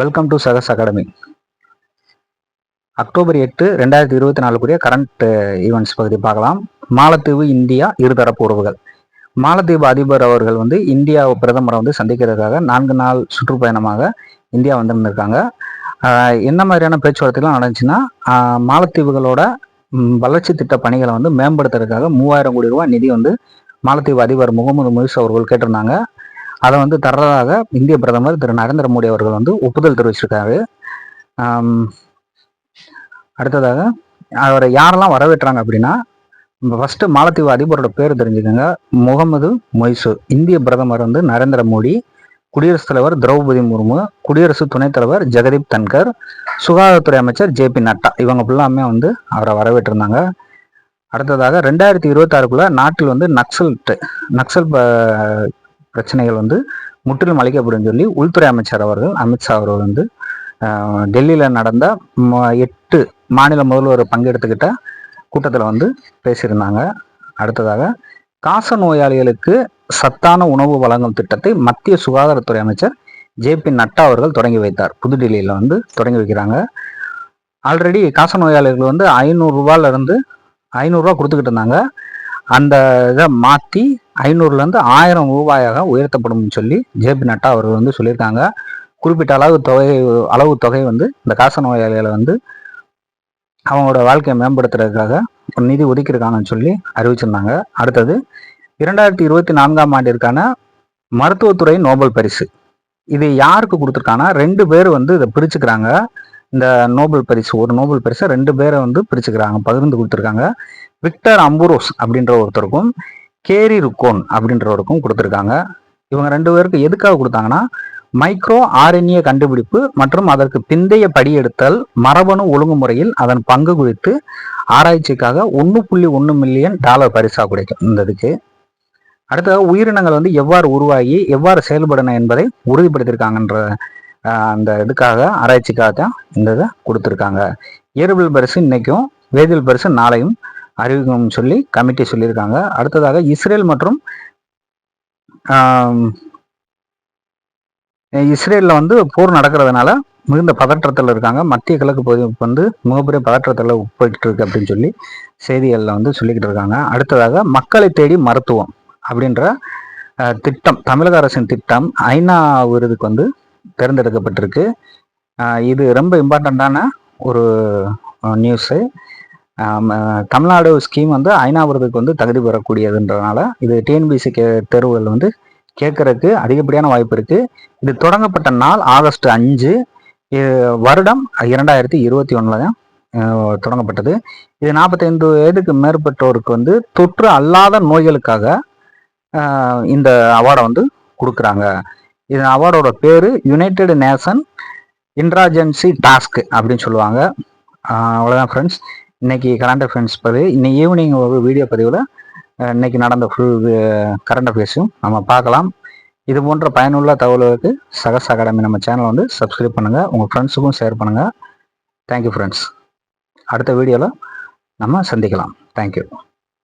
Welcome to Sakas academy. October 8 2024 current events பகுதி பார்க்கலாம். மாலத்தீவு இந்தியா இருதரப்பு உறவுகள். மாலத்தீவு அதிபர் அவர்கள் இந்தியா பிரதமரை சந்திக்கிறதுக்காக 4 நாள் சுற்றுப்பயணமாக இந்தியா வந்திருந்திருக்காங்க. என்ன மாதிரியான பேச்சுவார்த்தைலாம் நடந்துச்சுன்னா, மாலத்தீவுகளோட வளர்ச்சி திட்ட பணிகளை மேம்படுத்துறதுக்காக 3000 கோடி ரூபாய் நிதி மாலத்தீவு அதிபர் முகமது முயிஸ் அவர்கள் கேட்டிருந்தாங்க. அதை தர்றதாக இந்திய பிரதமர் திரு நரேந்திர மோடி அவர்கள் ஒப்புதல் தெரிவிச்சிருக்காரு. அடுத்ததாக அவரை யாரெல்லாம் வரவேற்றாங்க அப்படின்னா, ஃபர்ஸ்ட் மாலத்தீவு அதிபரோட பேர் தெரிஞ்சுக்கோங்க, முகமது மொய்சு. இந்திய பிரதமர் நரேந்திர மோடி, குடியரசுத் தலைவர் திரௌபதி முர்மு, குடியரசு துணைத் தலைவர் ஜெகதீப் தன்கர், சுகாதாரத்துறை அமைச்சர் ஜே பி நட்டா, இவங்க ஃபுல்லாமே அவரை வரவேற்றிருந்தாங்க. அடுத்ததாக 2026 நாட்டில் நக்சல் பிரச்சனைகள் முற்றிலும் அளிக்கப்படும் சொல்லி உள்துறை அமைச்சர் அவர்கள் அமித்ஷா அவர்கள் டெல்லியில் நடந்த 8 மாநில முதல்வர் பங்கெடுத்துக்கிட்ட கூட்டத்தில் பேசியிருந்தாங்க. அடுத்ததாக காச நோயாளிகளுக்கு சத்தான உணவு வழங்கும் திட்டத்தை மத்திய சுகாதாரத்துறை அமைச்சர் ஜே பி நட்டா அவர்கள் தொடங்கி வைத்தார். புதுடில்லியில் தொடங்கி வைக்கிறாங்க. ஆல்ரெடி காச நோயாளிகள் 500 ரூபாயிலிருந்து 500 ரூபா கொடுத்துக்கிட்டு இருந்தாங்க. அந்த இதை மாற்றி 500லேருந்து 1000 ரூபாயாக உயர்த்தப்படும் சொல்லி ஜே பி நட்டா அவர்கள் சொல்லியிருக்காங்க. குறிப்பிட்ட அளவு தொகை இந்த காச நோயாளிகளை அவங்களோட வாழ்க்கையை மேம்படுத்துறதுக்காக ஒரு நிதி ஒதுக்கியிருக்காங்கன்னு சொல்லி அறிவிச்சிருந்தாங்க. அடுத்தது 2024 ஆண்டிற்கான மருத்துவத்துறை நோபல் பரிசு. இது யாருக்கு கொடுத்துருக்காங்கன்னா, 2 பேர் இதை பிரிச்சுக்கிறாங்க. இந்த நோபல் பரிசு, ஒரு நோபல் பரிசை 2 பேரை பிரிச்சுக்கிறாங்க, பகிர்ந்து கொடுத்துருக்காங்க. விக்டர் அம்புரோஸ் அப்படின்ற ஒருத்தருக்கும் கேரி ருக்கோன் அப்படின்றவருக்கும் கொடுத்துருக்காங்க. இவங்க 2 பேருக்கு எதுக்காக கொடுத்தாங்கன்னா, மைக்ரோ ஆர்என்ஏ கண்டுபிடிப்பு மற்றும் அதற்கு பிந்தைய படியெடுத்தல் மரபணு ஒழுங்குமுறையில் அதன் பங்கு குறித்து ஆராய்ச்சிக்காக $1.1 மில்லியன் பரிசா கிடைக்கும் இந்த இதுக்கு. அடுத்தது உயிரினங்கள் எவ்வாறு உருவாகி எவ்வாறு செயல்படணும் என்பதை உறுதிப்படுத்தியிருக்காங்கன்ற அந்த இதுக்காக ஆராய்ச்சிக்காக தான் இந்த இதை கொடுத்துருக்காங்க. இயற்பியல் பரிசு இன்னைக்கும், வேதியியல் பரிசு நாளையும் அறிவிக்கும் சொல்லி கமிட்டி சொல்லியிருக்காங்க. அடுத்ததாக இஸ்ரேல் மற்றும் இஸ்ரேலில் போர் நடக்கிறதுனால மிகுந்த பதற்றத்தில் இருக்காங்க. மத்திய கிழக்கு பகுதி மிகப்பெரிய பதற்றத்தில் உட்பட்டு இருக்கு அப்படின்னு சொல்லி செய்திகளில் சொல்லிக்கிட்டு இருக்காங்க. அடுத்ததாக மக்களை தேடி மருத்துவம் அப்படின்ற திட்டம், தமிழக அரசின் திட்டம் ஐநா விருதுக்கு தேர்ந்தெடுக்கப்பட்டிருக்கு. இது ரொம்ப இம்பார்ட்டண்ட்டான ஒரு நியூஸு. தமிழ்நாடு ஸ்கீம் ஐநா விருதுக்கு தகுதி பெறக்கூடியதுன்றதுனால இது டிஎன்பிசி தேர்வுகள் கேட்கறதுக்கு அதிகப்படியான வாய்ப்பு இருக்கு. இது தொடங்கப்பட்ட நாள் ஆகஸ்ட் 5, வருடம் 2021 தான் தொடங்கப்பட்டது. இது 45 வயதுக்கு மேற்பட்டோருக்கு தொற்று அல்லாத நோய்களுக்காக இந்த அவார்டை கொடுக்குறாங்க. இது அவார்டோட பேரு யுனைடெட் நேஷன் இன்ட்ராஜென்சி டாஸ்க் அப்படின்னு சொல்லுவாங்க. அவ்வளோதான் ஃப்ரெண்ட்ஸ், இன்னைக்கு கரண்ட் அஃபேர்ஸ் பதிவு. இன்னைக்கு ஈவினிங் ஒரு வீடியோ பதிவில் இன்னைக்கு நடந்த ஃபுல் கரண்ட் அஃபேர்ஸும் நம்ம பார்க்கலாம். இது போன்ற பயனுள்ள தகவல்களுக்கு சகஸ் அகாடமி நம்ம சேனலை சப்ஸ்கிரைப் பண்ணுங்கள், உங்கள் ஃப்ரெண்ட்ஸுக்கும் ஷேர் பண்ணுங்கள். Thank you friends. அடுத்த வீடியோவில் நம்ம சந்திக்கலாம். தேங்க்யூ.